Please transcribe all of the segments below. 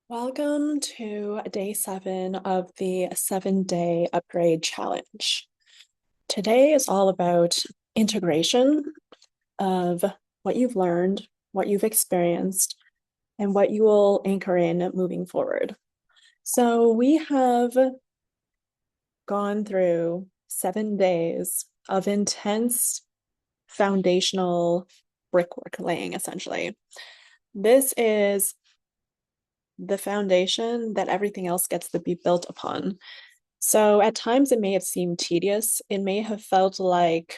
Welcome to day 7 of the 7-day upgrade challenge. Today is all about integration of what you've learned, what you've experienced, and what you will anchor in moving forward. So we have gone through 7 days of intense foundational brickwork laying, essentially. This is the foundation that everything else gets to be built upon. So at times it may have seemed tedious. It may have felt like,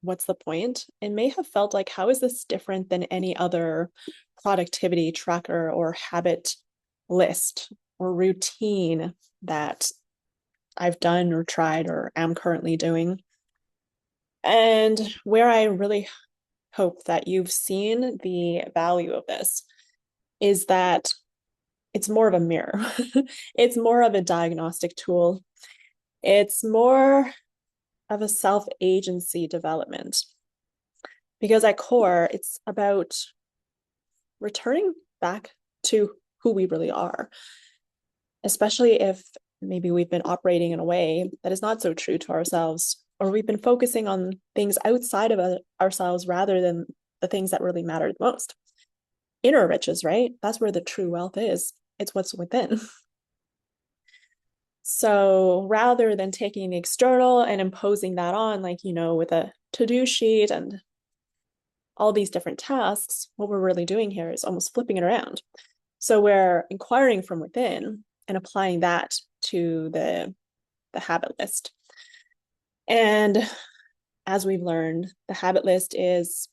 what's the point? It may have felt like, how is this different than any other productivity tracker or habit list or routine that I've done or tried or am currently doing? And where I really hope that you've seen the value of this is that it's more of a mirror. It's more of a diagnostic tool. It's more of a self-agency development. Because at core, it's about returning back to who we really are, especially if maybe we've been operating in a way that is not so true to ourselves, or we've been focusing on things outside of ourselves rather than the things that really matter the most. Inner riches, right? That's where the true wealth is. It's what's within. So rather than taking the external and imposing that on, like, with a to-do sheet and all these different tasks, what we're really doing here is almost flipping it around. So we're inquiring from within and applying that to the habit list. And as we've learned, the habit list is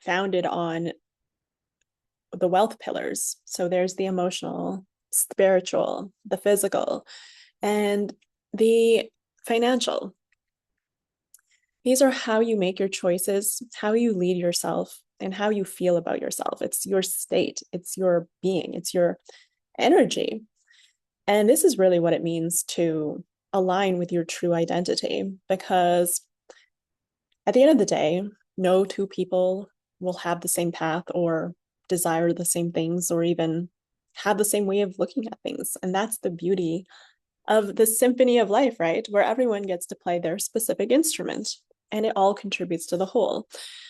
founded on the wealth pillars. So there's the emotional, spiritual, the physical, and the financial. These are how you make your choices, how you lead yourself, and how you feel about yourself. It's your state, it's your being, it's your energy. And this is really what it means to align with your true identity, because at the end of the day, no two people will have the same path or desire the same things or even have the same way of looking at things. And that's the beauty of the symphony of life, right? Where everyone gets to play their specific instrument and it all contributes to the whole.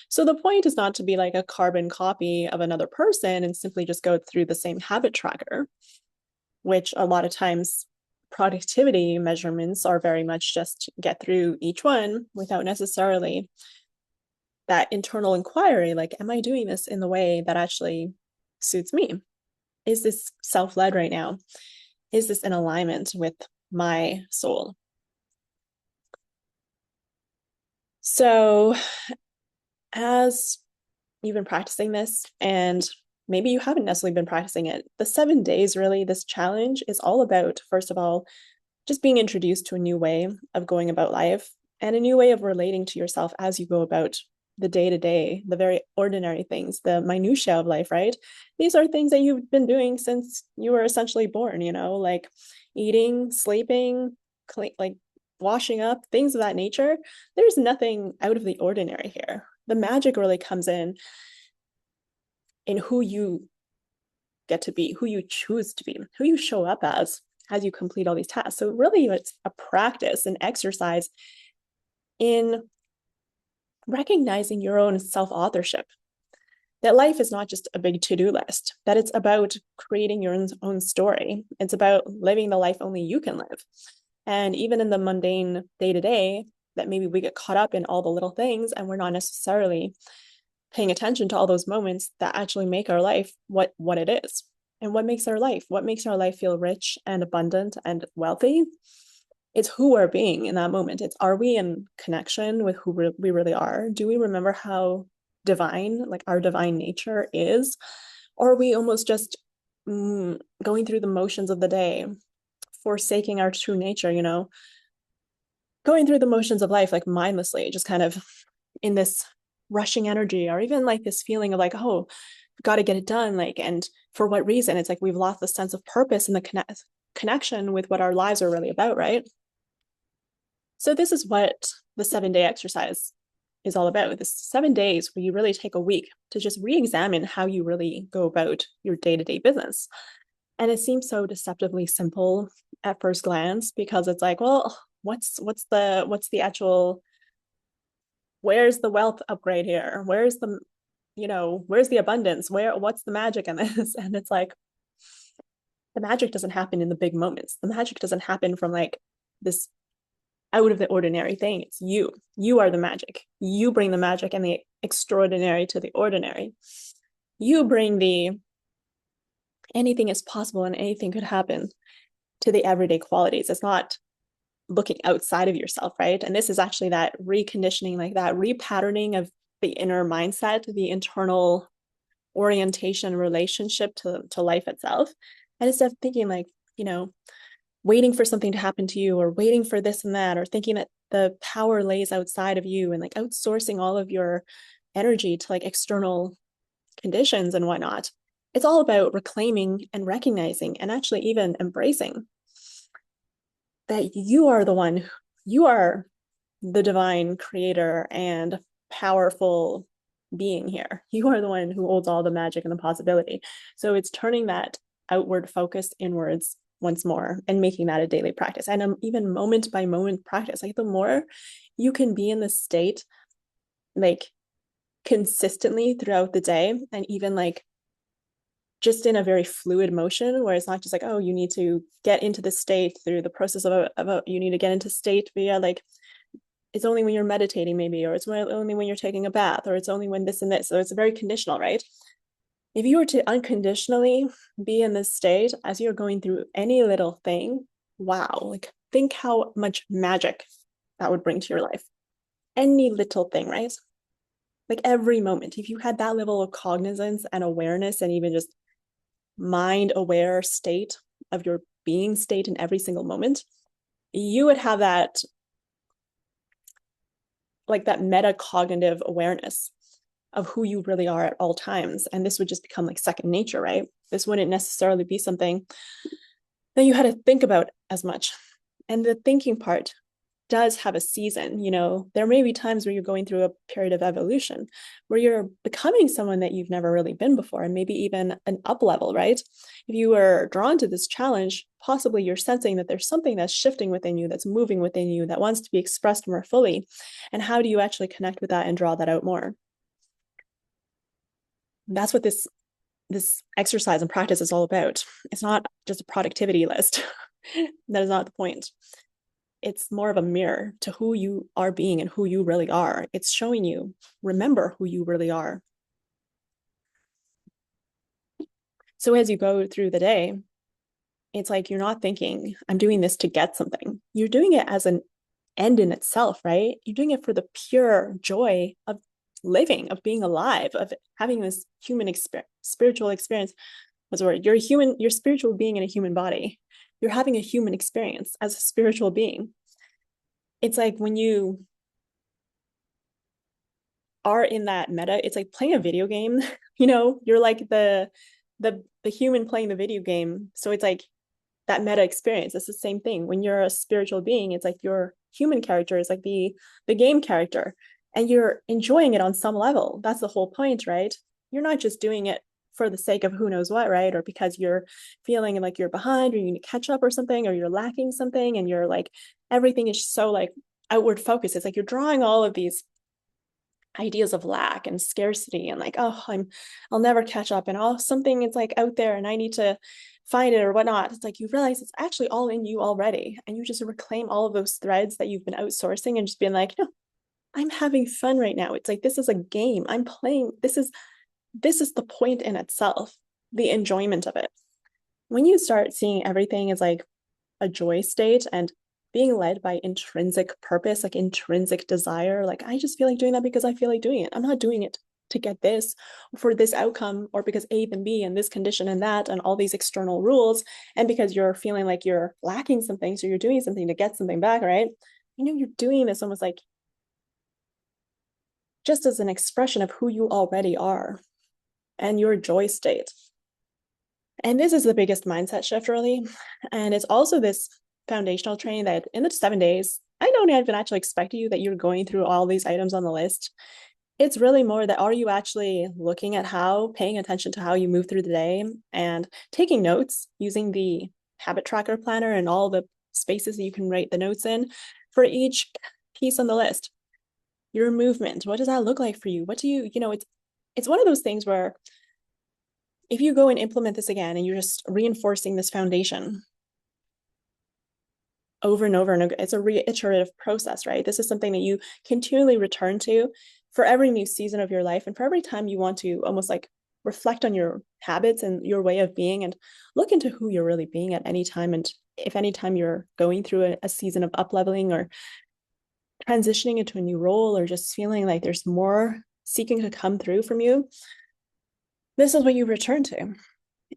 So the point is not to be like a carbon copy of another person and simply just go through the same habit tracker, which a lot of times productivity measurements are very much just get through each one without necessarily that internal inquiry, like, am I doing this in the way that actually suits me? Is this self-led right now? Is this in alignment with my soul? So as you've been practicing this, and maybe you haven't necessarily been practicing it, the 7 days, really, this challenge is all about, first of all, just being introduced to a new way of going about life and a new way of relating to yourself as you go about the day-to-day, the very ordinary things, the minutiae of life, right? These are things that you've been doing since you were essentially born, like eating, sleeping, like washing up, things of that nature. There's nothing out of the ordinary here. The magic really comes in who you get to be, who you choose to be, who you show up as you complete all these tasks. So really it's a practice, an exercise in recognizing your own self-authorship, that life is not just a big to-do list, that it's about creating your own story. It's about living the life only you can live. And even in the mundane day-to-day, that maybe we get caught up in all the little things and we're not necessarily paying attention to all those moments that actually make our life what it is. And what makes our life feel rich and abundant and wealthy? It's who we're being in that moment. It's, are we in connection with who we really are? Do we remember how divine, like our divine nature is? Or are we almost just going through the motions of the day, forsaking our true nature, going through the motions of life like mindlessly, just kind of in this rushing energy, or even like this feeling of like, oh, got to get it done. Like, and for what reason? It's like we've lost the sense of purpose and the connection with what our lives are really about, right? So this is what the 7-day exercise is all about. This 7 days where you really take a week to just re-examine how you really go about your day-to-day business. And it seems so deceptively simple at first glance because it's like, well, what's the actual, where's the wealth upgrade here? Where's the, where's the abundance? What's the magic in this? And it's like, the magic doesn't happen in the big moments. The magic doesn't happen from like this out of the ordinary thing. It's you. You are the magic. You bring the magic and the extraordinary to the ordinary. You bring the anything is possible and anything could happen to the everyday qualities. It's not looking outside of yourself, right? And this is actually that reconditioning, like that repatterning of the inner mindset, the internal orientation relationship to life itself. And instead of thinking like, waiting for something to happen to you or waiting for this and that, or thinking that the power lays outside of you and like outsourcing all of your energy to like external conditions and whatnot. It's all about reclaiming and recognizing and actually even embracing that you are the one, you are the divine creator and powerful being here. You are the one who holds all the magic and the possibility. So it's turning that outward focus inwards once more and making that a daily practice and even moment by moment practice. Like the more you can be in this state, like consistently throughout the day, and even like just in a very fluid motion where it's not just like, oh, you need to get into the state through the process of you need to get into state via like, it's only when you're meditating maybe, or it's only when you're taking a bath, or it's only when this and this. So it's very conditional, right? If you were to unconditionally be in this state as you're going through any little thing, wow, like think how much magic that would bring to your life. Any little thing, right? Like every moment, if you had that level of cognizance and awareness and even just mind aware state of your being state in every single moment, you would have that like that metacognitive awareness of who you really are at all times. And this would just become like second nature, right? This wouldn't necessarily be something that you had to think about as much. And the thinking part does have a season. There may be times where you're going through a period of evolution where you're becoming someone that you've never really been before, and maybe even an up level, right? If you were drawn to this challenge, possibly you're sensing that there's something that's shifting within you, that's moving within you, that wants to be expressed more fully. And how do you actually connect with that and draw that out more? That's what this exercise and practice is all about. It's not just a productivity list. That is not the point. It's more of a mirror to who you are being and who you really are. It's showing you, remember who you really are. So as you go through the day, it's like you're not thinking, I'm doing this to get something. You're doing it as an end in itself, right? You're doing it for the pure joy of living, of being alive, of having this human spiritual experience. What's the word? You're spiritual being in a human body. You're having a human experience as a spiritual being. It's like when you are in that meta, it's like playing a video game. You're like the human playing the video game. So it's like that meta experience. It's the same thing. When you're a spiritual being, it's like your human character is like the game character, and you're enjoying it on some level. That's the whole point, right? You're not just doing it for the sake of who knows what, right? Or because you're feeling like you're behind or you need to catch up or something, or you're lacking something, and you're like, everything is so like outward focus. It's like you're drawing all of these ideas of lack and scarcity and like, oh, I'll never catch up, and something is like out there and I need to find it or whatnot. It's like you realize it's actually all in you already, and you just reclaim all of those threads that you've been outsourcing and just being like, no, I'm having fun right now. It's like, this is a game I'm playing. This is the point in itself, the enjoyment of it. When you start seeing everything as like a joy state and being led by intrinsic purpose, like intrinsic desire, like I just feel like doing that because I feel like doing it. I'm not doing it to get this for this outcome, or because A and B and this condition and that and all these external rules, and because you're feeling like you're lacking something, so you're doing something to get something back, right? You're doing this almost like just as an expression of who you already are and your joy state. And this is the biggest mindset shift, really. And it's also this foundational training that in the 7 days, I don't even actually expect you that you're going through all these items on the list. It's really more that are you actually looking at paying attention to how you move through the day and taking notes using the habit tracker planner and all the spaces that you can write the notes in for each piece on the list. Your movement, what does that look like for you? What do it's one of those things where if you go and implement this again and you're just reinforcing this foundation over and over and over, it's a reiterative process, right? This is something that you continually return to for every new season of your life and for every time you want to almost like reflect on your habits and your way of being and look into who you're really being at any time. And if any time you're going through a season of up leveling or transitioning into a new role or just feeling like there's more seeking to come through from you, this is what you return to.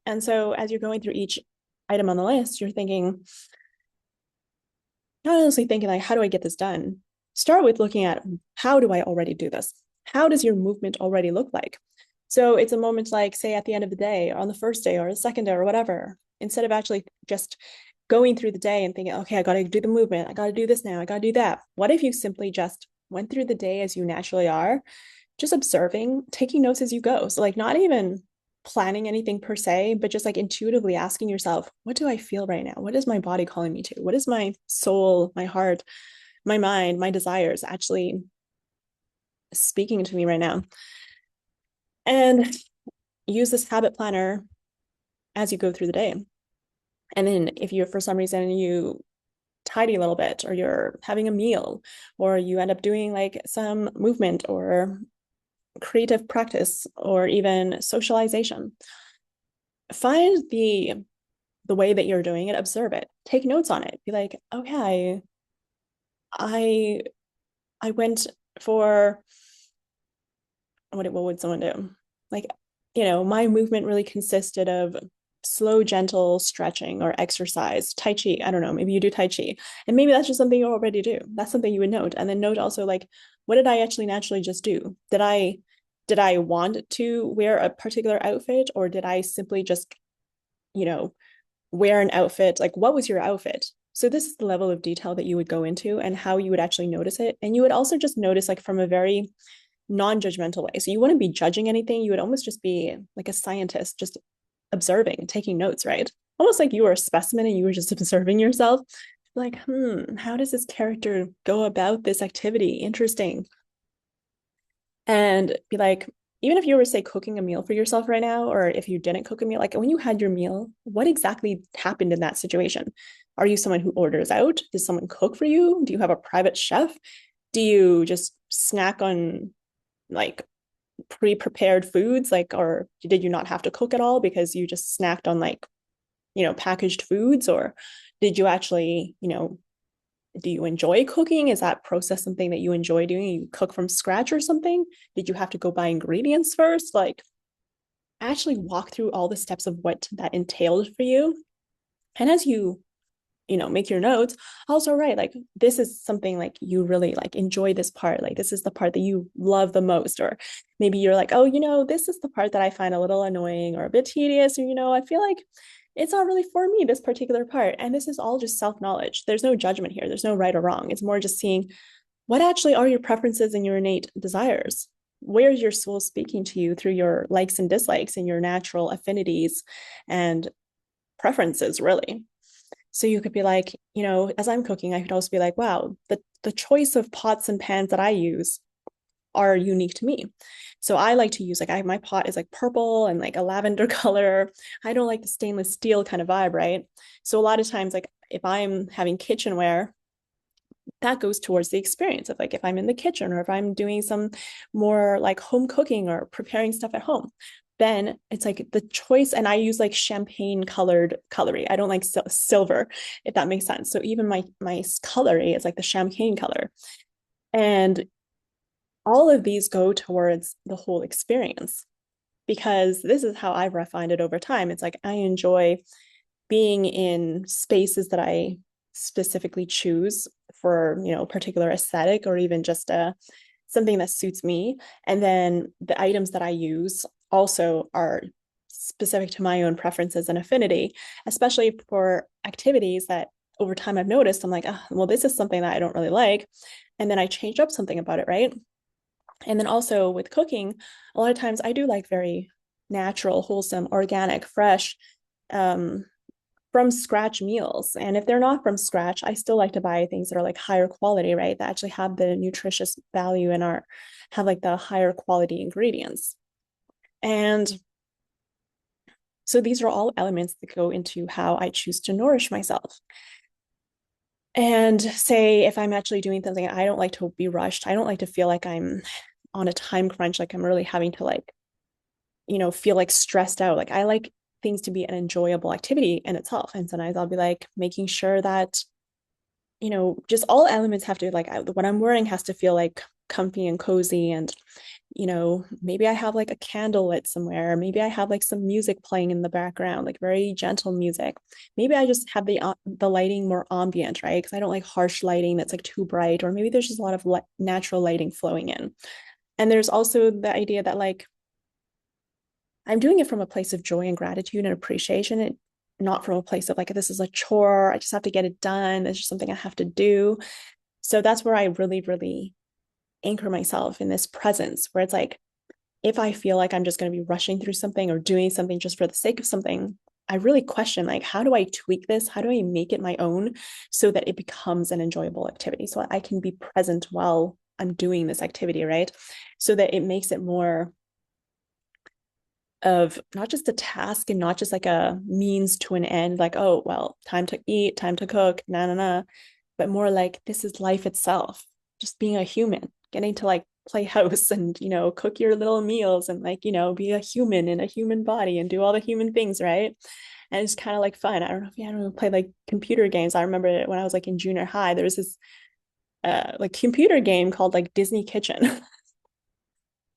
And so as you're going through each item on the list, you're thinking, not honestly thinking like, how do I get this done? Start with looking at how do I already do this? How does your movement already look like? So it's a moment like, say, at the end of the day, or on the first day, or the second day, or whatever, instead of actually just going through the day and thinking, okay, I got to do the movement. I got to do this now. I got to do that. What if you simply just went through the day as you naturally are, just observing, taking notes as you go? So, like, not even planning anything per se, but just like intuitively asking yourself, what do I feel right now? What is my body calling me to? What is my soul, my heart, my mind, my desires actually speaking to me right now? And use this habit planner as you go through the day. And then if you're, for some reason, you tidy a little bit, or you're having a meal, or you end up doing like some movement or creative practice, or even socialization, find the way that you're doing it, observe it, take notes on it, be like, okay, I went for what would someone do? Like, my movement really consisted of slow, gentle stretching or exercise, Tai Chi. I don't know, maybe you do Tai Chi. And maybe that's just something you already do. That's something you would note. And then note also like, what did I actually naturally just do? Did I want to wear a particular outfit, or did I simply just, you know, wear an outfit? Like, what was your outfit? So this is the level of detail that you would go into and how you would actually notice it. And you would also just notice like from a very non-judgmental way. So you wouldn't be judging anything. You would almost just be like a scientist, just observing, taking notes, right? Almost like you were a specimen and you were just observing yourself. Like, how does this character go about this activity? Interesting. And be like, even if you were, say, cooking a meal for yourself right now, or if you didn't cook a meal, like when you had your meal, what exactly happened in that situation? Are you someone who orders out? Does someone cook for you? Do you have a private chef? Do you just snack on like pre-prepared foods, like, or did you not have to cook at all because you just snacked on like, packaged foods? Or did you actually, do you enjoy cooking? Is that process something that you enjoy doing? You cook from scratch or something? Did you have to go buy ingredients first? Like, actually walk through all the steps of what that entailed for you. And as you make your notes, also write like, this is something like you really like enjoy this part, like this is the part that you love the most. Or maybe you're like, oh, this is the part that I find a little annoying or a bit tedious, or I feel like it's not really for me, this particular part. And this is all just self-knowledge. There's no judgment here, there's no right or wrong. It's more just seeing what actually are your preferences and your innate desires. Where's your soul speaking to you through your likes and dislikes and your natural affinities and preferences, really. So you could be like, as I'm cooking, I could also be like, wow, the choice of pots and pans that I use are unique to me. So I like to use like my pot is like purple and like a lavender color. I don't like the stainless steel kind of vibe, right? So a lot of times, like if I'm having kitchenware, that goes towards the experience of like if I'm in the kitchen or if I'm doing some more like home cooking or preparing stuff at home, then it's like the choice. And I use like champagne colored cutlery. I don't like silver, if that makes sense. So even my cutlery is like the champagne color. And all of these go towards the whole experience, because this is how I've refined it over time. It's like I enjoy being in spaces that I specifically choose for, particular aesthetic or even just something that suits me. And then the items that I use also are specific to my own preferences and affinity, especially for activities that over time I've noticed I'm like, oh, well, this is something that I don't really like. And then I change up something about it, right? And then also with cooking, a lot of times I do like very natural, wholesome, organic, fresh, um, from scratch meals. And if they're not from scratch, I still like to buy things that are like higher quality, right? That actually have the nutritious value and are have like the higher quality ingredients. And so these are all elements that go into how I choose to nourish myself. And say if I'm actually doing something, I don't like to be rushed. I don't like to feel like I'm on a time crunch, like I'm really having to like, feel like stressed out. Like I like things to be an enjoyable activity in itself. And sometimes I'll be like making sure that, just all elements have to like what I'm wearing has to feel like comfy and cozy. And maybe I have like a candle lit somewhere. Maybe I have like some music playing in the background, like very gentle music. Maybe I just have the lighting more ambient, right? Because I don't like harsh lighting that's like too bright, or maybe there's just a lot of natural lighting flowing in. And there's also the idea that like I'm doing it from a place of joy and gratitude and appreciation, and not from a place of like this is a chore. I just have to get it done. It's just something I have to do. So that's where I really, really anchor myself in this presence, where it's like if I feel like I'm just going to be rushing through something or doing something just for the sake of something, I really question like, how do I tweak this? How do I make it my own so that it becomes an enjoyable activity? So I can be present while I'm doing this activity, right? So that it makes it more of not just a task and not just like a means to an end, like, oh, well, time to eat, time to cook, but more like this is life itself, just being a human, getting to like play house and, cook your little meals and like, be a human in a human body and do all the human things, right? And it's kind of like fun. I don't know if you ever play like computer games. I remember when I was like in junior high, there was this like computer game called like Disney Kitchen.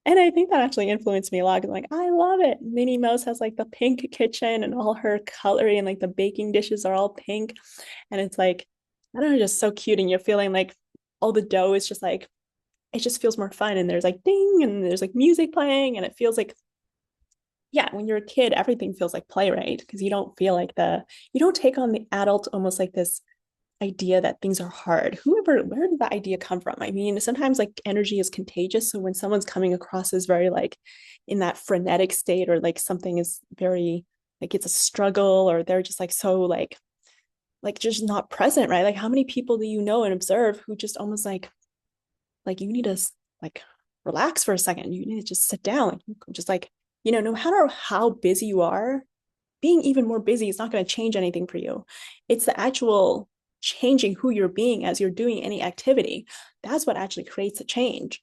And I think that actually influenced me a lot because like I love it. Minnie Mouse has like the pink kitchen and all her cutlery and like the baking dishes are all pink. And it's like, I don't know, just so cute. And you're feeling like all the dough is just like, it just feels more fun. And there's like ding and there's like music playing. And it feels like, yeah, when you're a kid, everything feels like play, right? Because you don't feel like you don't take on the adult almost like this idea that things are hard. Where did that idea come from? I mean, sometimes like energy is contagious. So when someone's coming across as very like in that frenetic state or like something is very like it's a struggle or they're just like so like just not present, right? Like how many people do you know and observe who just almost like you need to like relax for a second. You need to just sit down, like just like, no matter how busy you are, being even more busy is not going to change anything for you. It's the actual changing who you're being as you're doing any activity. That's what actually creates a change.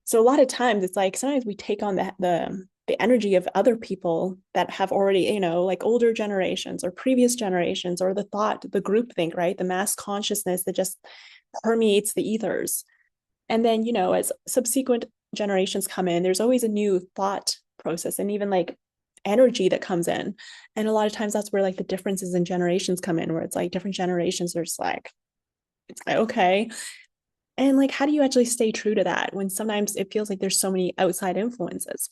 So a lot of times it's like sometimes we take on the energy of other people that have already, like older generations or previous generations or the group think, right? The mass consciousness that just permeates the ethers. And then, as subsequent generations come in, there's always a new thought process and even like energy that comes in. And a lot of times that's where like the differences in generations come in, where it's like different generations are just like, okay. And like, how do you actually stay true to that when sometimes it feels like there's so many outside influences?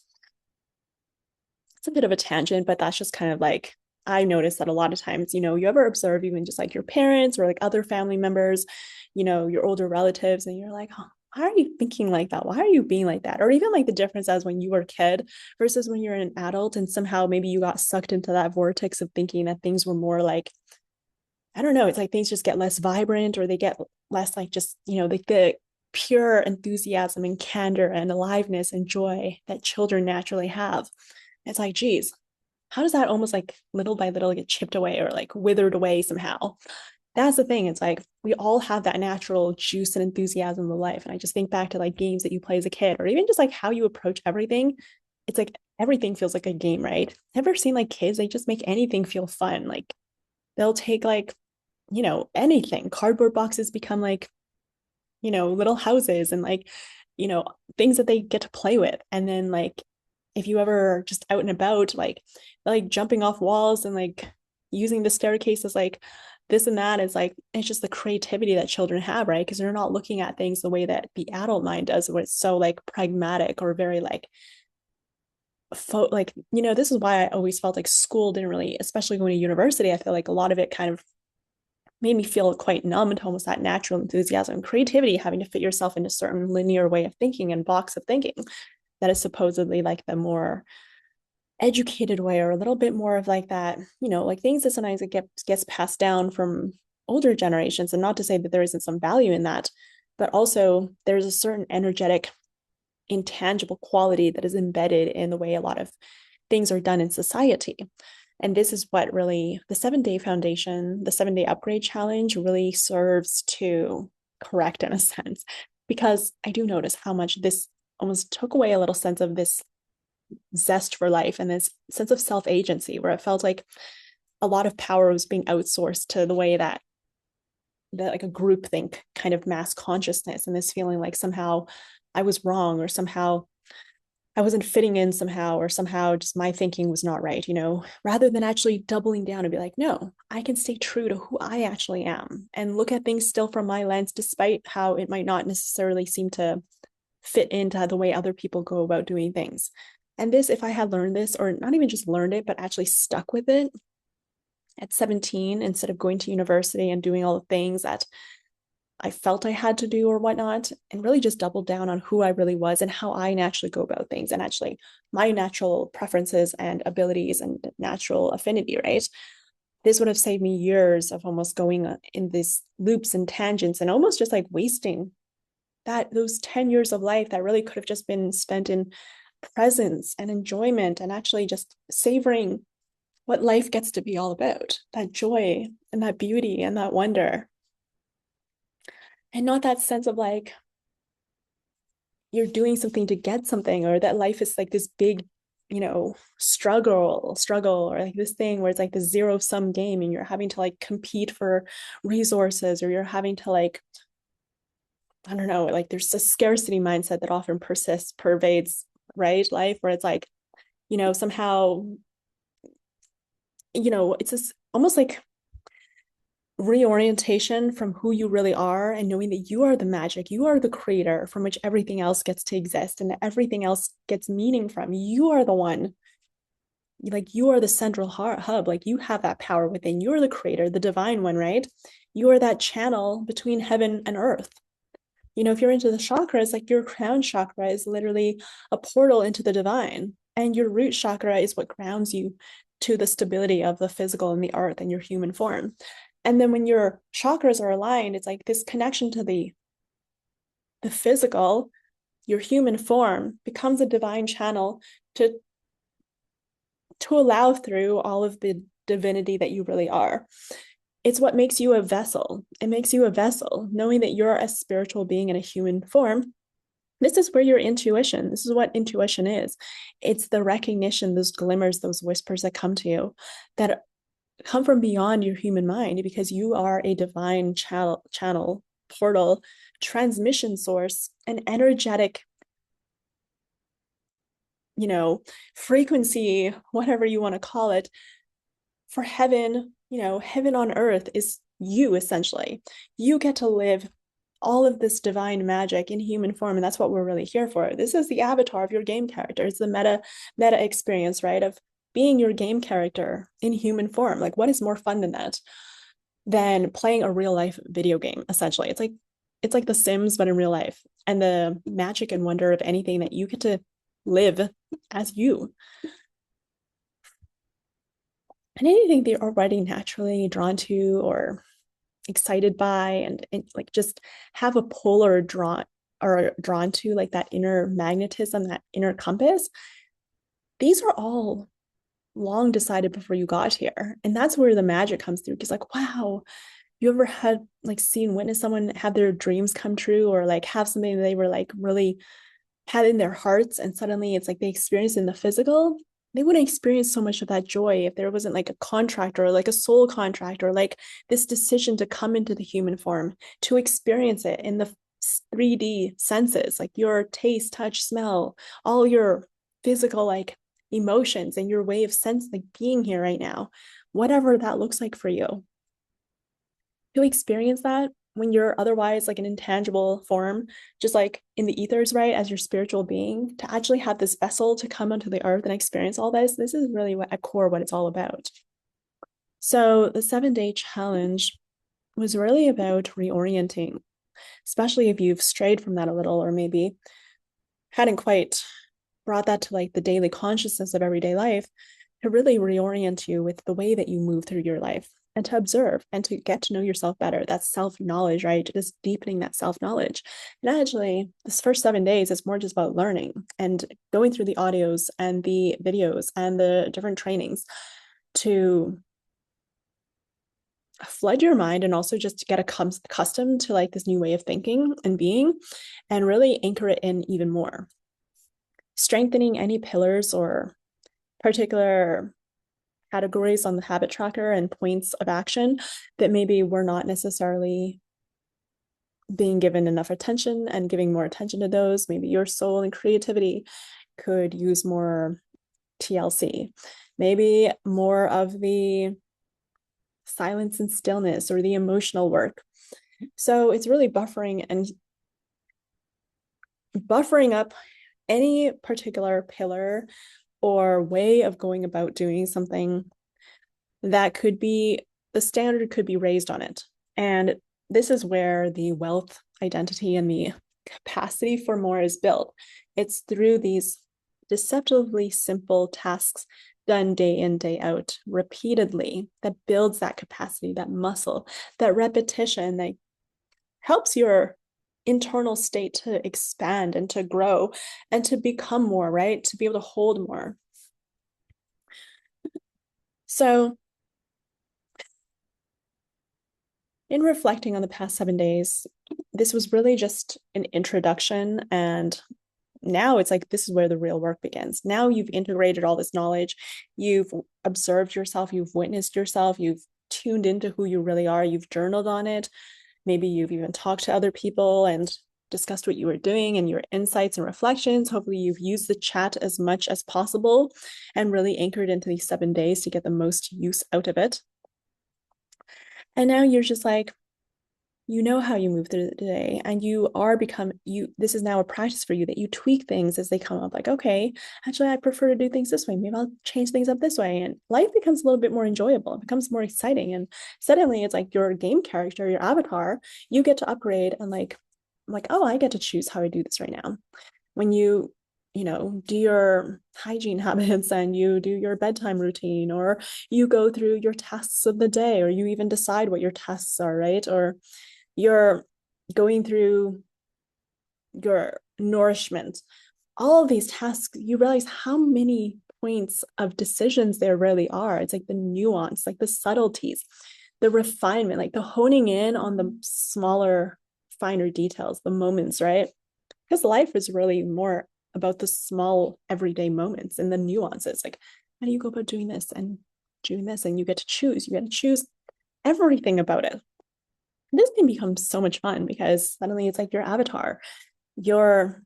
It's a bit of a tangent, but that's just kind of like, I noticed that a lot of times, you ever observe even just like your parents or like other family members, your older relatives, and you're like, oh, why are you thinking like that? Why are you being like that? Or even like the difference as when you were a kid versus when you're an adult, and somehow maybe you got sucked into that vortex of thinking that things were more like, I don't know, it's like things just get less vibrant or they get less like just, like the pure enthusiasm and candor and aliveness and joy that children naturally have. It's like, geez, how does that almost like little by little get chipped away or like withered away somehow? That's the thing. It's like we all have that natural juice and enthusiasm of life. And I just think back to like games that you play as a kid, or even just like how you approach everything. It's like everything feels like a game, right? Ever seen like kids? They just make anything feel fun. Like they'll take like, anything. Cardboard boxes become like, little houses and like, you know, things that they get to play with. And then like if you ever just out and about, like jumping off walls and like using the staircase as like this and that is like it's just the creativity that children have, right? Because they're not looking at things the way that the adult mind does, where it's so like pragmatic or very like this is why I always felt like school didn't really, especially going to university, I feel like a lot of it kind of made me feel quite numb to almost that natural enthusiasm, creativity, having to fit yourself into a certain linear way of thinking and box of thinking that is supposedly like the more educated way, or a little bit more of like that, like things that sometimes it gets passed down from older generations. And not to say that there isn't some value in that, but also there's a certain energetic, intangible quality that is embedded in the way a lot of things are done in society. And this is what really the 7 Day Foundation, the 7 Day Upgrade Challenge really serves to correct in a sense, because I do notice how much this almost took away a little sense of this zest for life and this sense of self-agency, where it felt like a lot of power was being outsourced to the way that like a groupthink kind of mass consciousness, and this feeling like somehow I was wrong, or somehow I wasn't fitting in somehow, or somehow just my thinking was not right, rather than actually doubling down and be like, no, I can stay true to who I actually am and look at things still from my lens, despite how it might not necessarily seem to fit into the way other people go about doing things. And this, if I had learned this, or not even just learned it, but actually stuck with it at 17, instead of going to university and doing all the things that I felt I had to do or whatnot, and really just doubled down on who I really was and how I naturally go about things, and actually my natural preferences and abilities and natural affinity, right? This would have saved me years of almost going in these loops and tangents and almost just like wasting those 10 years of life that really could have just been spent in presence and enjoyment, and actually just savoring what life gets to be all about, that joy and that beauty and that wonder. And not that sense of like you're doing something to get something, or that life is like this big, struggle, or like this thing where it's like the zero sum game and you're having to like compete for resources, or you're having to like, I don't know, like there's a scarcity mindset that often pervades, right, life, where it's like, somehow, it's this almost like reorientation from who you really are, and knowing that you are the magic, you are the creator from which everything else gets to exist and everything else gets meaning from. You are the one, like you are the central hub, like you have that power within. You're the creator, the divine one, right? You are that channel between heaven and earth. If you're into the chakras, like your crown chakra is literally a portal into the divine, and your root chakra is what grounds you to the stability of the physical and the earth and your human form. And then when your chakras are aligned, it's like this connection to the physical, your human form becomes a divine channel to allow through all of the divinity that you really are. It's what makes you a vessel. It makes you a vessel, knowing that you're a spiritual being in a human form. This is where your intuition, this is what intuition is. It's the recognition, those glimmers, those whispers that come to you, that come from beyond your human mind, because you are a divine channel, portal, transmission source, an energetic, frequency, whatever you want to call it, for heaven. Heaven on earth is you, essentially. You get to live all of this divine magic in human form, and that's what we're really here for. This is the avatar of your game character. It's the meta experience, right, of being your game character in human form. Like, what is more fun than that, than playing a real life video game? Essentially, it's like The Sims, but in real life, and the magic and wonder of anything that you get to live as you. And anything that you're already naturally drawn to or excited by, and like just have a pull or drawn to, like that inner magnetism, that inner compass. These are all long decided before you got here, and that's where the magic comes through. Because like, wow, you ever had like witness someone have their dreams come true, or like have something that they were like really had in their hearts, and suddenly it's like they experience in the physical? They wouldn't experience so much of that joy if there wasn't like a contract, or like a soul contract, or like this decision to come into the human form, to experience it in the 3D senses, like your taste, touch, smell, all your physical like emotions, and your way of sense, like being here right now, whatever that looks like for you. To experience that when you're otherwise like an intangible form, just like in the ethers, right, as your spiritual being, to actually have this vessel to come onto the earth and experience all this is really at core what it's all about. So the 7 Day challenge was really about reorienting, especially if you've strayed from that a little, or maybe hadn't quite brought that to like the daily consciousness of everyday life, to really reorient you with the way that you move through your life and to observe and to get to know yourself better. That's self-knowledge, right? Just deepening that self-knowledge. And actually, this first 7 days is more just about learning and going through the audios and the videos and the different trainings to flood your mind and also just to get accustomed to like this new way of thinking and being and really anchor it in even more. Strengthening any pillars or particular categories on the habit tracker and points of action that maybe we're not necessarily being given enough attention, and giving more attention to those. Maybe your soul and creativity could use more TLC, maybe more of the silence and stillness or the emotional work. So it's really buffering up any particular pillar or way of going about doing something that could be, the standard could be raised on it. And this is where the wealth identity and the capacity for more is built. It's through these deceptively simple tasks done day in, day out, repeatedly, that builds that capacity, that muscle, that repetition that helps your internal state to expand and to grow and to become more, right? To be able to hold more. So, in reflecting on the past 7 days, this was really just an introduction. And now it's like, this is where the real work begins. Now you've integrated all this knowledge, you've observed yourself, you've witnessed yourself, you've tuned into who you really are, you've journaled on it. Maybe you've even talked to other people and discussed what you were doing and your insights and reflections. Hopefully you've used the chat as much as possible and really anchored into these 7 days to get the most use out of it. And now you're just like, you know how you move through the day, and this is now a practice for you, that you tweak things as they come up, like, okay, actually I prefer to do things this way, maybe I'll change things up this way, and life becomes a little bit more enjoyable, it becomes more exciting, and suddenly it's like your game character, your avatar, you get to upgrade, and like, oh, I get to choose how I do this right now. When you do your hygiene habits and you do your bedtime routine, or you go through your tasks of the day, or you even decide what your tasks are, right? Or you're going through your nourishment, all of these tasks, you realize how many points of decisions there really are. It's like the nuance, like the subtleties, the refinement, like the honing in on the smaller, finer details, the moments, right? Because life is really more about the small everyday moments and the nuances. Like, how do you go about doing this and doing this? And you get to choose everything about it. This can become so much fun because suddenly it's like your avatar, your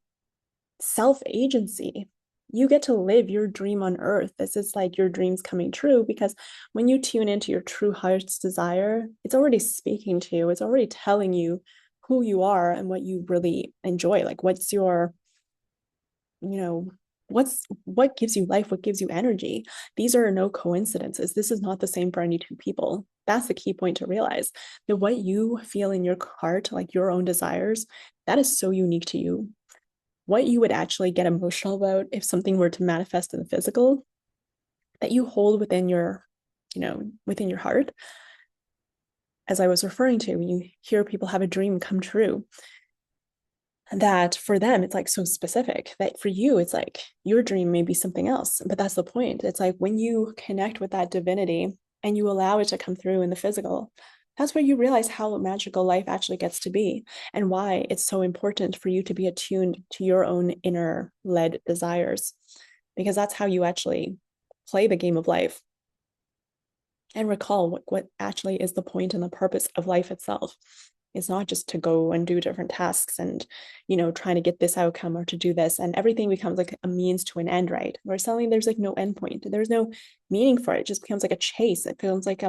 self-agency. You get to live your dream on earth. This is like your dreams coming true, because when you tune into your true heart's desire, it's already speaking to you. It's already telling you who you are and what you really enjoy. Like, what's your, what gives you life, what gives you energy. These are no coincidences. This is not the same for any two people. That's the key point to realize, that what you feel in your heart, like your own desires, that is so unique to you. What you would actually get emotional about if something were to manifest in the physical, that you hold within within your heart, as I was referring to, when you hear people have a dream come true, that for them it's like so specific, that for you it's like your dream may be something else, but that's the point. It's like when you connect with that divinity and you allow it to come through in the physical, that's where you realize how magical life actually gets to be, and why it's so important for you to be attuned to your own inner led desires, because that's how you actually play the game of life and recall what actually is the point and the purpose of life itself. It's not just to go and do different tasks and, trying to get this outcome or to do this. And everything becomes like a means to an end, right? Where suddenly there's like no end point. There's no meaning for it. It just becomes like a chase. It feels like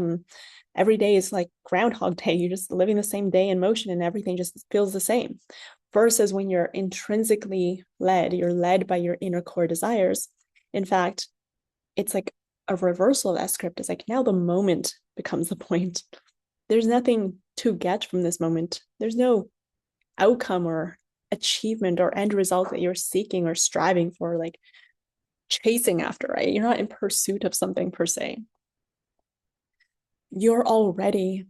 every day is like Groundhog Day. You're just living the same day in motion and everything just feels the same. Versus when you're intrinsically led, you're led by your inner core desires. In fact, it's like a reversal of that script. It's like now the moment becomes the point. There's nothing to get from this moment. There's no outcome or achievement or end result that you're seeking or striving for, like chasing after, right? You're not in pursuit of something per se. You're already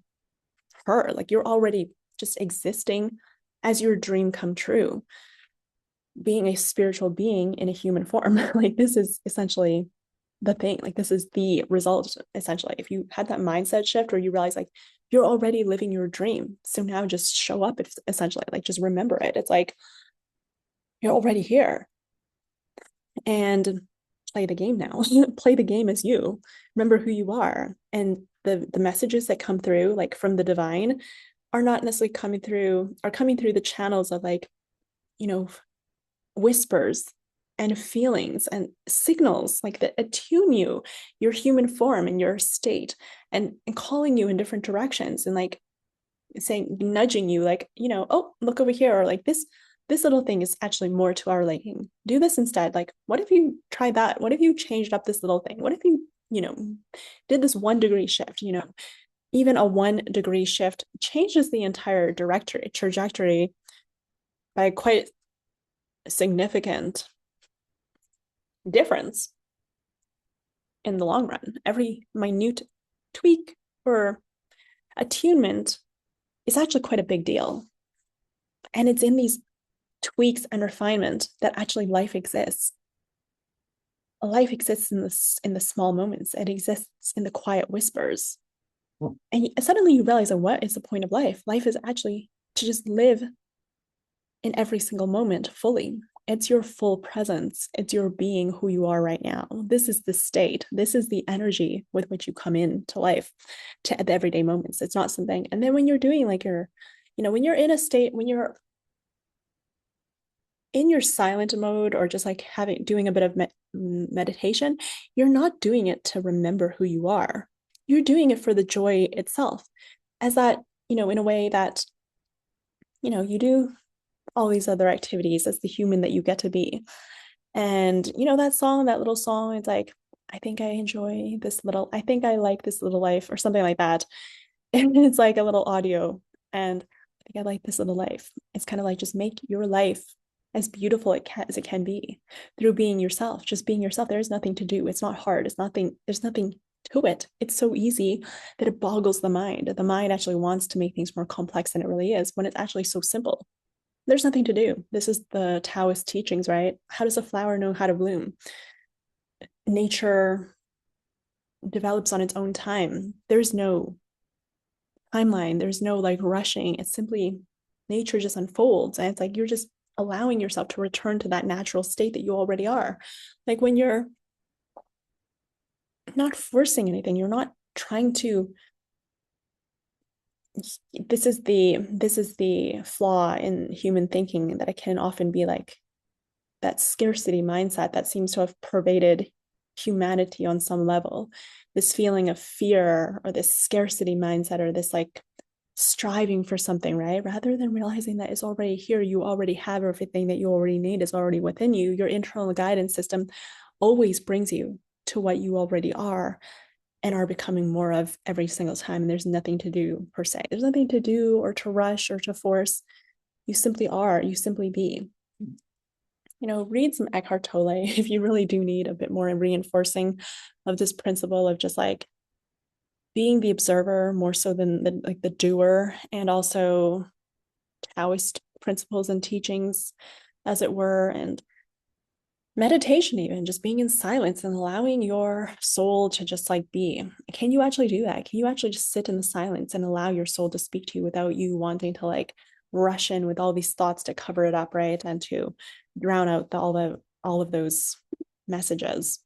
her, like you're already just existing as your dream come true, being a spiritual being in a human form. Like this is essentially the thing. Like this is the result, essentially. If you had that mindset shift where you realize like you're already living your dream, so now just show up, if essentially, like just remember it. It's like you're already here, and play the game now. Play the game as you. Remember who you are, and the messages that come through like from the divine are not necessarily coming through the channels of like, you know, whispers and feelings and signals like that attune you, your human form and your state, and calling you in different directions, and like saying, nudging you, like, you know, oh, look over here, or like this little thing is actually more to our liking. Do this instead. Like, what if you try that? What if you changed up this little thing? What if you, you know, did this 1 degree shift? You know, even a 1 degree shift changes the entire trajectory by quite a significant difference in the long run. Every minute tweak or attunement is actually quite a big deal. And it's in these tweaks and refinement that actually life exists. Life exists in the small moments. It exists in the quiet whispers. And suddenly you realize that what is the point of life? Life is actually to just live in every single moment fully. It's your full presence. It's your being who you are right now. This is the state. This is the energy with which you come into life, to the everyday moments. It's not something. And then when you're doing like your, you know, when you're in a state, when you're in your silent mode, or just like doing a bit of meditation, you're not doing it to remember who you are. You're doing it for the joy itself, as that, you know, in a way that, you know, you do all these other activities as the human that you get to be. And, you know, that little song, it's like, I think I think I like this little life, or something like that. And it's like a little audio. And I think I like this little life. It's kind of like, just make your life as beautiful as it can be through being yourself, just being yourself. There's nothing to do. It's not hard. There's nothing to it. It's so easy that it boggles the mind. The mind actually wants to make things more complex than it really is, when it's actually so simple. There's nothing to do. This is the Taoist teachings, right? How does a flower know how to bloom? Nature develops on its own time. There's no timeline. There's no like rushing. It's simply nature just unfolds. And it's like you're just allowing yourself to return to that natural state that you already are. Like when you're not forcing anything, you're not trying to. This is the flaw in human thinking, that it can often be like that scarcity mindset that seems to have pervaded humanity on some level. This feeling of fear, or this scarcity mindset, or this like striving for something, right? Rather than realizing that it's already here, you already have everything that you already need, is already within you. Your internal guidance system always brings you to what you already are and are becoming more of every single time. And there's nothing to do per se. There's nothing to do or to rush or to force. You simply are, you simply be. You know, read some Eckhart Tolle if you really do need a bit more reinforcing of this principle of just like being the observer more so than the doer, and also Taoist principles and teachings, as it were, and meditation, even just being in silence and allowing your soul to just like be. Can you actually do that? Can you actually just sit in the silence and allow your soul to speak to you without you wanting to like rush in with all these thoughts to cover it up, right? And to drown out all of those messages.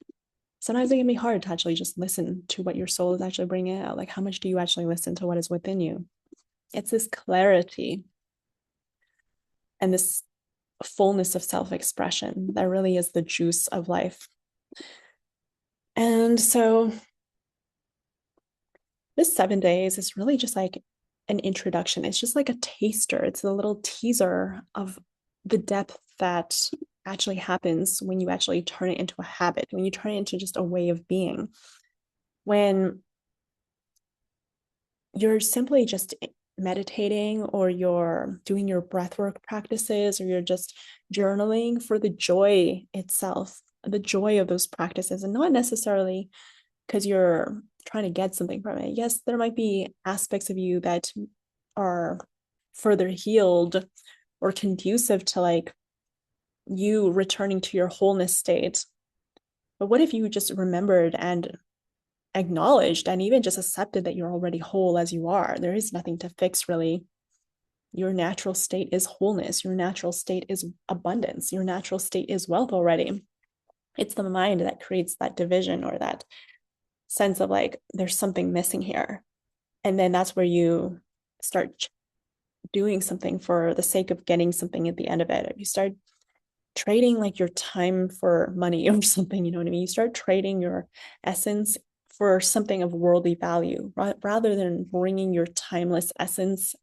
Sometimes it can be hard to actually just listen to what your soul is actually bringing out. Like, how much do you actually listen to what is within you? It's this clarity and this fullness of self-expression that really is the juice of life. And so this 7 days is really just like an introduction. It's just like a taster. It's a little teaser of the depth that actually happens when you actually turn it into a habit, when you turn it into just a way of being, when you're simply just meditating or you're doing your breathwork practices or you're just journaling for the joy itself, the joy of those practices, and not necessarily because you're trying to get something from it. Yes, there might be aspects of you that are further healed or conducive to like you returning to your wholeness state. But what if you just remembered and acknowledged and even just accepted that you're already whole as you are? There is nothing to fix, really. Your natural state is wholeness. Your natural state is abundance. Your natural state is wealth already. It's the mind that creates that division or that sense of like, there's something missing here. And then that's where you start doing something for the sake of getting something at the end of it. If you start trading like your time for money or something, you know what I mean? You start trading your essence for something of worldly value rather than bringing your timeless essence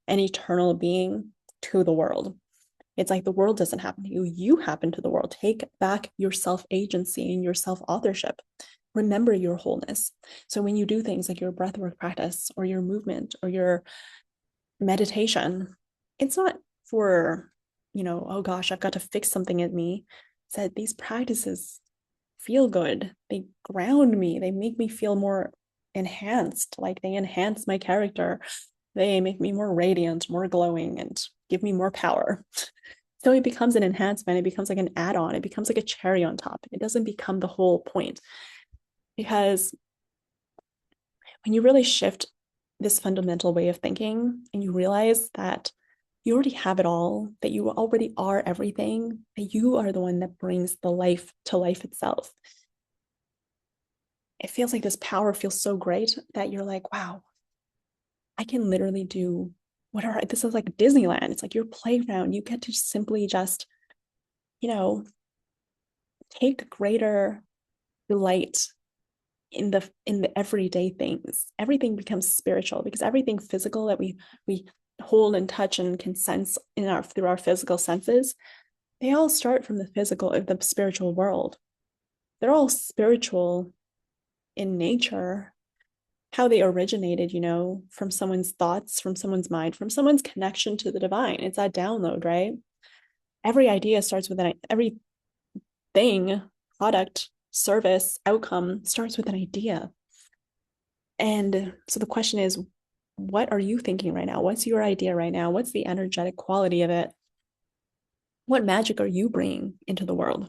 and eternal being to the world. It's like the world doesn't happen to you. You happen to the world. Take back your self-agency and your self-authorship. Remember your wholeness. So when you do things like your breathwork practice or your movement or your meditation, it's not for, oh gosh, I've got to fix something in me. It's that these practices feel good. They ground me. They make me feel more enhanced, like they enhance my character. They make me more radiant, more glowing, and give me more power. So it becomes an enhancement. It becomes like an add-on. It becomes like a cherry on top. It doesn't become the whole point. Because when you really shift this fundamental way of thinking and you realize that you already have it all, that you already are everything, that you are the one that brings the life to life itself. It feels like this power feels so great that you're like, wow, I can literally do whatever. This is like Disneyland. It's like your playground. You get to simply just, you know, take greater delight in the everyday things. Everything becomes spiritual because everything physical that we hold and touch and can sense through our physical senses, they all start from the spiritual world. They're all spiritual in nature, how they originated, from someone's thoughts, from someone's mind, from someone's connection to the divine. It's that download, right? Every idea starts with every thing, product, service, outcome starts with an idea. And so the question is, what are you thinking right now? What's your idea right now? What's the energetic quality of it? What magic are you bringing into the world?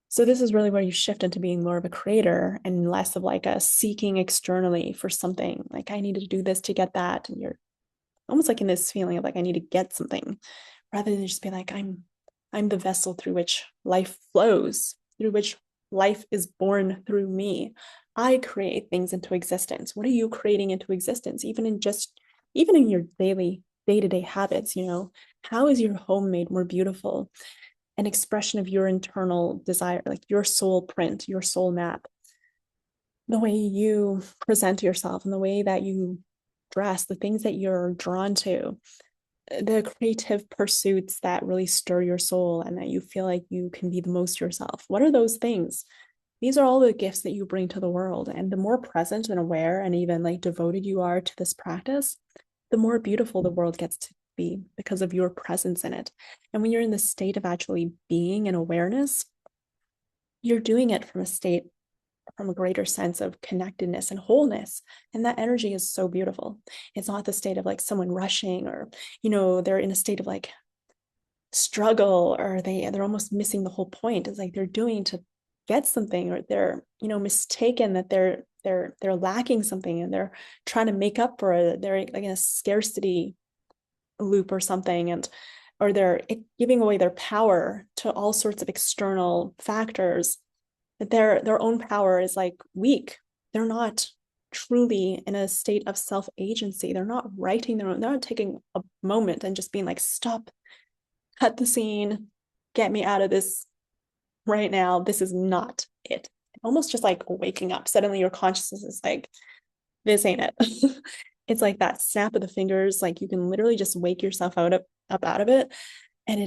So this is really where you shift into being more of a creator and less of like a seeking externally for something. Like I need to do this to get that. And you're almost like in this feeling of like I need to get something rather than just be like, I'm the vessel through which life flows, through which life is born through me. I create things into existence. What are you creating into existence? Even in your daily day-to-day habits, how is your home made more beautiful? An expression of your internal desire, like your soul print, your soul map, the way you present yourself and the way that you dress, the things that you're drawn to, the creative pursuits that really stir your soul and that you feel like you can be the most yourself. What are those things? These are all the gifts that you bring to the world. And the more present and aware and even like devoted you are to this practice, the more beautiful the world gets to be because of your presence in it. And when you're in the state of actually being and awareness, you're doing it from a greater sense of connectedness and wholeness. And that energy is so beautiful. It's not the state of like someone rushing or, they're in a state of like struggle or they're almost missing the whole point. It's like they're doing to get something or they're, mistaken that they're lacking something and they're trying to make up for it. They're like in a scarcity loop or something or they're giving away their power to all sorts of external factors that their own power is like weak. They're not truly in a state of self-agency. They're not writing they're not taking a moment and just being like, stop, cut the scene, get me out of this right now. This is not it. Almost just like waking up. Suddenly your consciousness is like, this ain't it. It's like that snap of the fingers. Like you can literally just wake yourself up out of it. And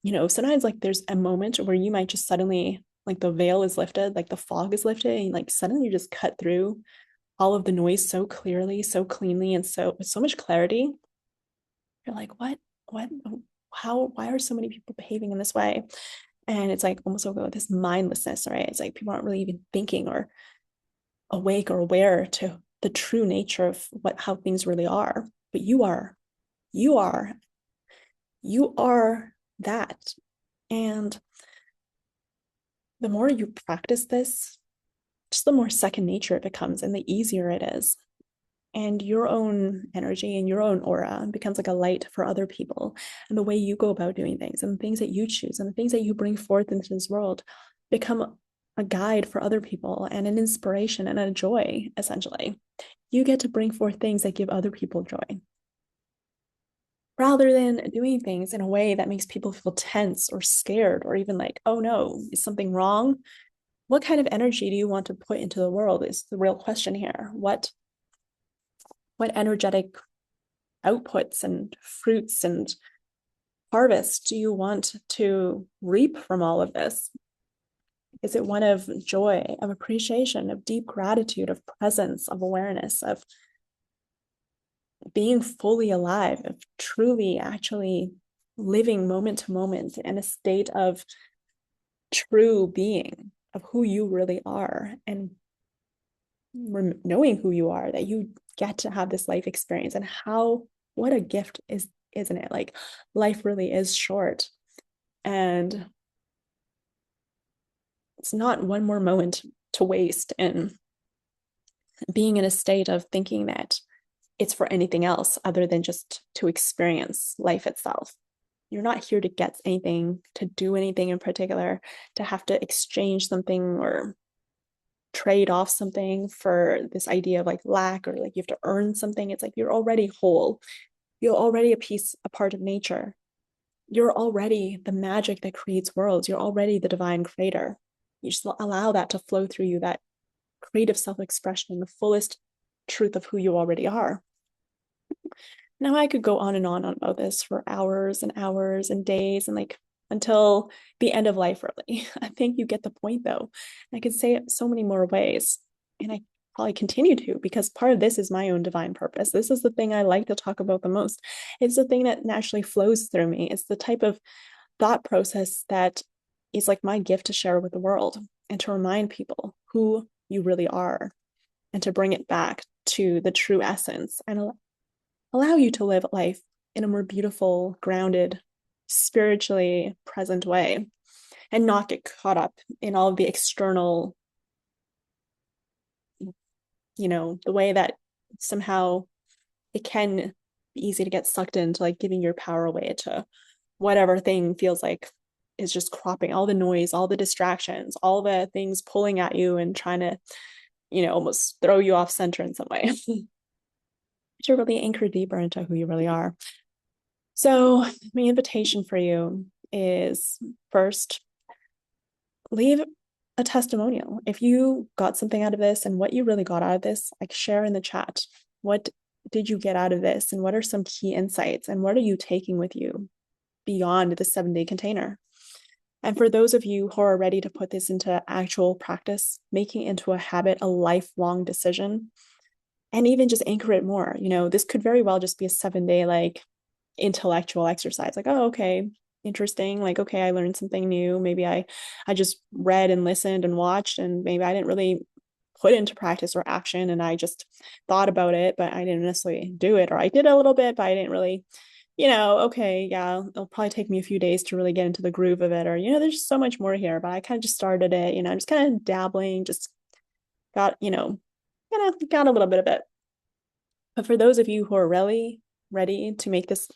it, sometimes like there's a moment where you might just suddenly like the veil is lifted, like the fog is lifted, and like suddenly you just cut through all of the noise so clearly, so cleanly, and so with so much clarity. You're like, what, how, why are so many people behaving in this way? And it's like almost over this mindlessness, right? It's like people aren't really even thinking or awake or aware to the true nature of how things really are. But you are, you are that. And the more you practice this, just the more second nature it becomes and the easier it is. And your own energy and your own aura becomes like a light for other people. And the way you go about doing things and the things that you choose and the things that you bring forth into this world become a guide for other people and an inspiration and a joy, essentially. You get to bring forth things that give other people joy rather than doing things in a way that makes people feel tense or scared or even like, oh no, is something wrong? What kind of energy do you want to put into the world is the real question here. What energetic outputs and fruits and harvests do you want to reap from all of this? Is it one of joy, of appreciation, of deep gratitude, of presence, of awareness, of being fully alive, of truly actually living moment to moment in a state of true being, of who you really are, and knowing who you are, that you get to have this life experience, and what a gift isn't it? Like, life really is short, and it's not one more moment to waste in being in a state of thinking that it's for anything else other than just to experience life itself. You're not here to get anything, to do anything in particular, to have to exchange something or trade off something for this idea of like lack, or like you have to earn something. It's like you're already whole. You're already a part of nature. You're already the magic that creates worlds. You're already the divine creator. You just allow that to flow through you, that creative self-expression, the fullest truth of who you already are. Now I could go on and on about this for hours and hours and days and like until the end of life, really. I think you get the point though. I could say it so many more ways, and I probably continue to, because part of this is my own divine purpose. This is the thing I like to talk about the most. It's the thing that naturally flows through me. It's the type of thought process that is like my gift to share with the world and to remind people who you really are and to bring it back to the true essence and allow you to live life in a more beautiful, grounded, spiritually present way and not get caught up in all of the external, the way that somehow it can be easy to get sucked into like giving your power away to whatever thing feels like is just cropping, all the noise, all the distractions, all the things pulling at you and trying to, almost throw you off center in some way. To really anchor deeper into who you really are. So my invitation for you is, first, leave a testimonial. If you got something out of this and what you really got out of this, like, share in the chat. What did you get out of this? And what are some key insights? And what are you taking with you beyond the 7-day container? And for those of you who are ready to put this into actual practice, making it into a habit, a lifelong decision, and even just anchor it more. This could very well just be a 7-day like intellectual exercise. Like, oh, okay, interesting. Like, okay, I learned something new. Maybe I just read and listened and watched, and maybe I didn't really put into practice or action, and I just thought about it, but I didn't necessarily do it. Or I did a little bit, but I didn't really, okay, yeah, it'll probably take me a few days to really get into the groove of it. Or, there's just so much more here, but I kind of just started it, I'm just kind of dabbling, just got, got a little bit of it. But for those of you who are really ready to make this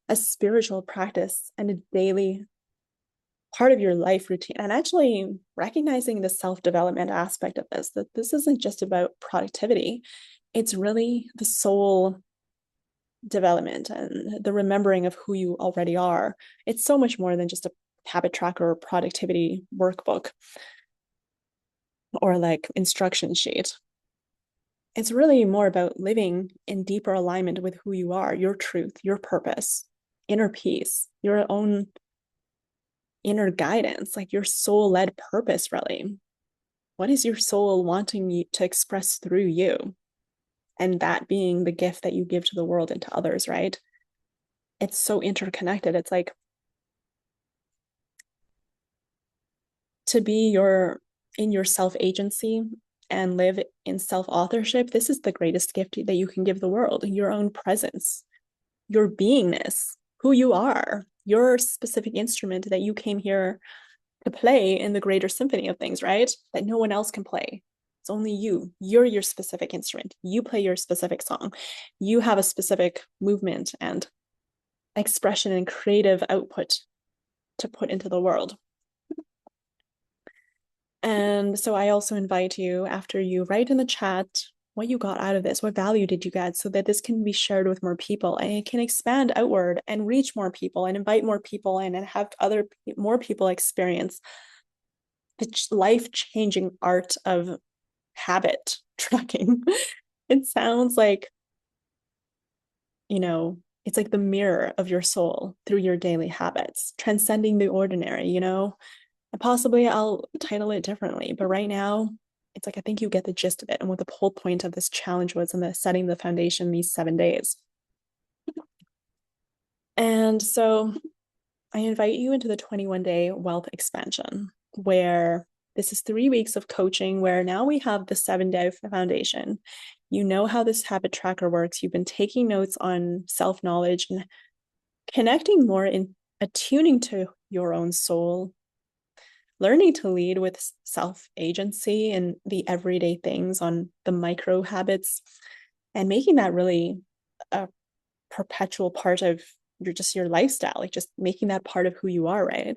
a spiritual practice and a daily part of your life routine, and actually recognizing the self-development aspect of this, that this isn't just about productivity, it's really the soul development and the remembering of who you already are. It's so much more than just a habit tracker or productivity workbook or like instruction sheet. It's really more about living in deeper alignment with who you are, your truth, your purpose, inner peace, your own inner guidance, like your soul-led purpose, really. What is your soul wanting you to express through you? And that being the gift that you give to the world and to others, right? It's so interconnected. It's like to be in your self-agency and live in self-authorship. This is the greatest gift that you can give the world, your own presence, your beingness, who you are, your specific instrument that you came here to play in the greater symphony of things, right? That no one else can play. It's only you. You're your specific instrument. You play your specific song. You have a specific movement and expression and creative output to put into the world. And so I also invite you, after you write in the chat what you got out of this, what value did you get, so that this can be shared with more people and it can expand outward and reach more people and invite more people in and have more people experience the life-changing art of habit tracking. It sounds like, it's like the mirror of your soul through your daily habits, transcending the ordinary, and possibly I'll title it differently, but right now it's like I think you get the gist of it and what the whole point of this challenge was in the setting the foundation these 7 days. And so I invite you into the 21-day wealth expansion, where this is 3 weeks of coaching, where now we have the 7-day foundation. You know how this habit tracker works. You've been taking notes on self-knowledge and connecting more in attuning to your own soul, learning to lead with self-agency and the everyday things on the micro habits, and making that really a perpetual part of your lifestyle, like just making that part of who you are, right?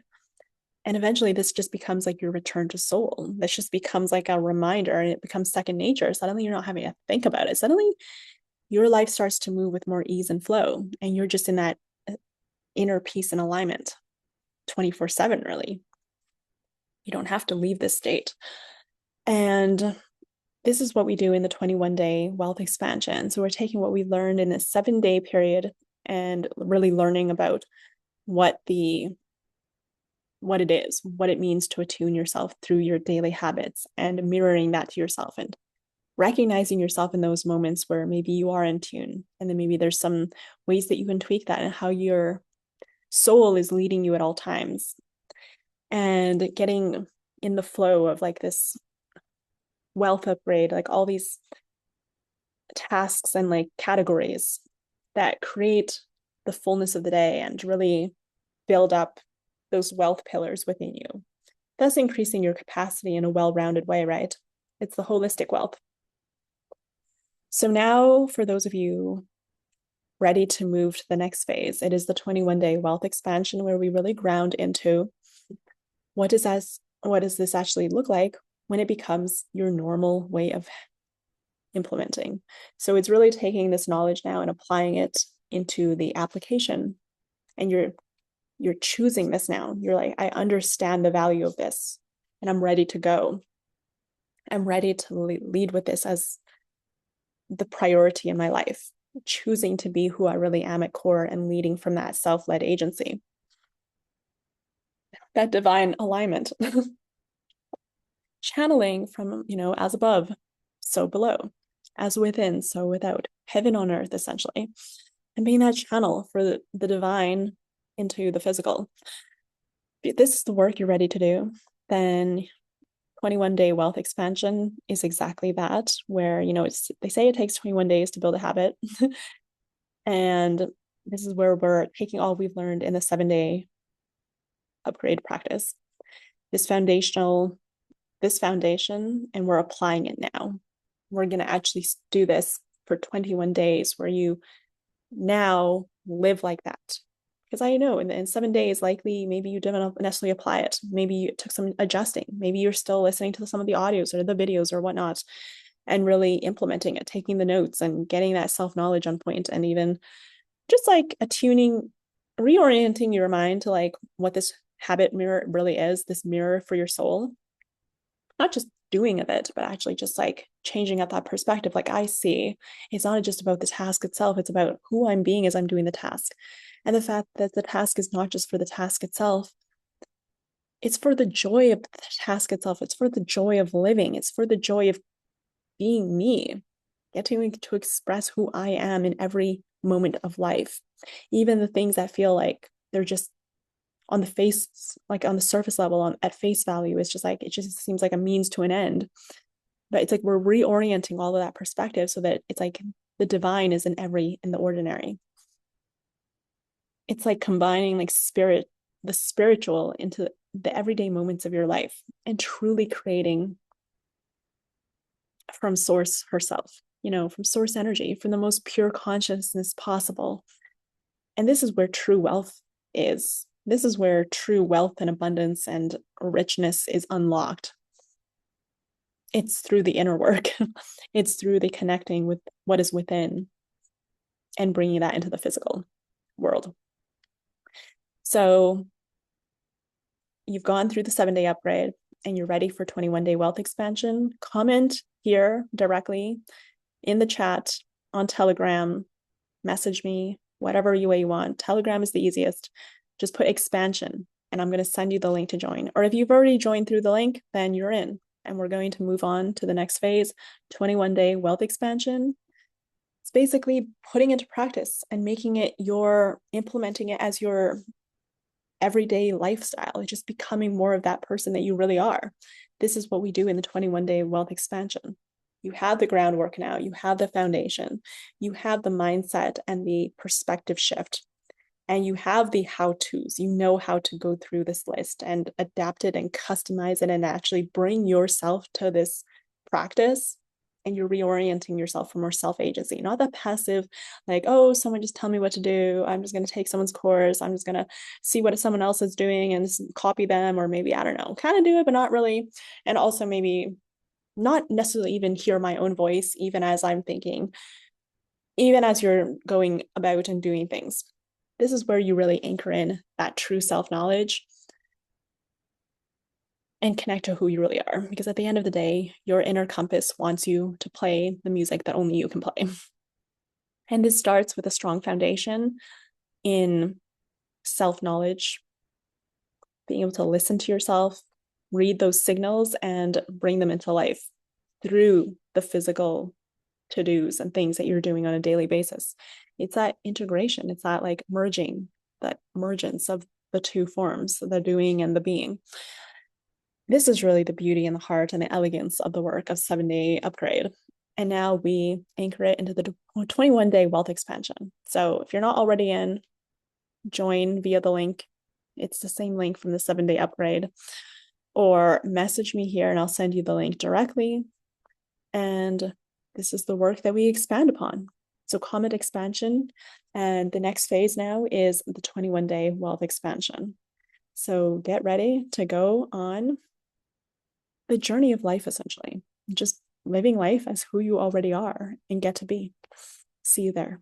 And eventually this just becomes like your return to soul. This just becomes like a reminder and it becomes second nature. Suddenly you're not having to think about it. Suddenly your life starts to move with more ease and flow. And you're just in that inner peace and alignment 24/7, really. You don't have to leave this state. And this is what we do in the 21-day wealth expansion. So we're taking what we learned in a 7-day period and really learning about what it is, what it means to attune yourself through your daily habits and mirroring that to yourself and recognizing yourself in those moments where maybe you are in tune. And then maybe there's some ways that you can tweak that and how your soul is leading you at all times and getting in the flow of like this wealth upgrade, like all these tasks and like categories that create the fullness of the day and really build up those wealth pillars within you, thus increasing your capacity in a well-rounded way, right? It's the holistic wealth. So now for those of you ready to move to the next phase, it is the 21-day wealth expansion, where we really ground into what does this actually look like when it becomes your normal way of implementing. So it's really taking this knowledge now and applying it into the application. And you're choosing this now. You're like, I understand the value of this and I'm ready to go. I'm ready to lead with this as the priority in my life, choosing to be who I really am at core and leading from that self-led agency. That divine alignment. Channeling from, as above, so below, as within, so without, heaven on earth, essentially, and being that channel for the divine into the physical. If this is the work you're ready to do, then 21-day wealth expansion is exactly that, where, they say it takes 21 days to build a habit. And this is where we're taking all we've learned in the 7-day upgrade practice, this foundation, and we're applying it now. We're going to actually do this for 21 days where you now live like that. Because I know in 7 days, likely, maybe you didn't necessarily apply it. Maybe it took some adjusting. Maybe you're still listening to some of the audios or the videos or whatnot and really implementing it, taking the notes and getting that self-knowledge on point, and even just like attuning, reorienting your mind to like what this habit mirror really is, this mirror for your soul. Not just doing of it, but actually just like changing up that perspective. Like, I see it's not just about the task itself, it's about who I'm being as I'm doing the task. And the fact that the task is not just for the task itself, It's for the joy of the task itself. It's for the joy of living. It's for the joy of being me, getting to express who I am in every moment of life. Even the things that feel like they're just on the face, like on the surface level, at face value, it's just like, it just seems like a means to an end. But it's like we're reorienting all of that perspective so that it's like the divine is in the ordinary. It's like combining like the spiritual into the everyday moments of your life and truly creating from source herself, from source energy, from the most pure consciousness possible. And this is where true wealth is. This is where true wealth and abundance and richness is unlocked. It's through the inner work. It's through the connecting with what is within and bringing that into the physical world. So you've gone through the 7-day upgrade and you're ready for 21-day wealth expansion. Comment here directly in the chat, on Telegram, message me, whatever way you want. Telegram is the easiest. Just put expansion and I'm going to send you the link to join. Or if you've already joined through the link, then you're in. And we're going to move on to the next phase, 21-day wealth expansion. It's basically putting into practice and implementing it as your everyday lifestyle. It's just becoming more of that person that you really are. This is what we do in the 21-day wealth expansion. You have the groundwork now, you have the foundation, you have the mindset and the perspective shift, and you have the how-tos. You know how to go through this list and adapt it and customize it and actually bring yourself to this practice. And you're reorienting yourself for more self-agency, not that passive, like, oh, someone just tell me what to do. I'm just going to take someone's course. I'm just going to see what someone else is doing and copy them, or maybe, I don't know, kind of do it, but not really. And also maybe not necessarily even hear my own voice, even as I'm thinking, even as you're going about and doing things. This is where you really anchor in that true self-knowledge and connect to who you really are. Because at the end of the day, your inner compass wants you to play the music that only you can play. And this starts with a strong foundation in self-knowledge, being able to listen to yourself, read those signals, and bring them into life through the physical to-dos and things that you're doing on a daily basis. It's that integration. It's that like merging, that emergence of the two forms, the doing and the being. This is really the beauty and the heart and the elegance of the work of 7-day upgrade. And now we anchor it into the 21-day wealth expansion. So if you're not already in, join via the link. It's the same link from the 7-day upgrade, or message me here and I'll send you the link directly. And this is the work that we expand upon. So comment expansion. And the next phase now is the 21-day wealth expansion. So get ready to go on the journey of life, essentially. Just living life as who you already are and get to be. See you there.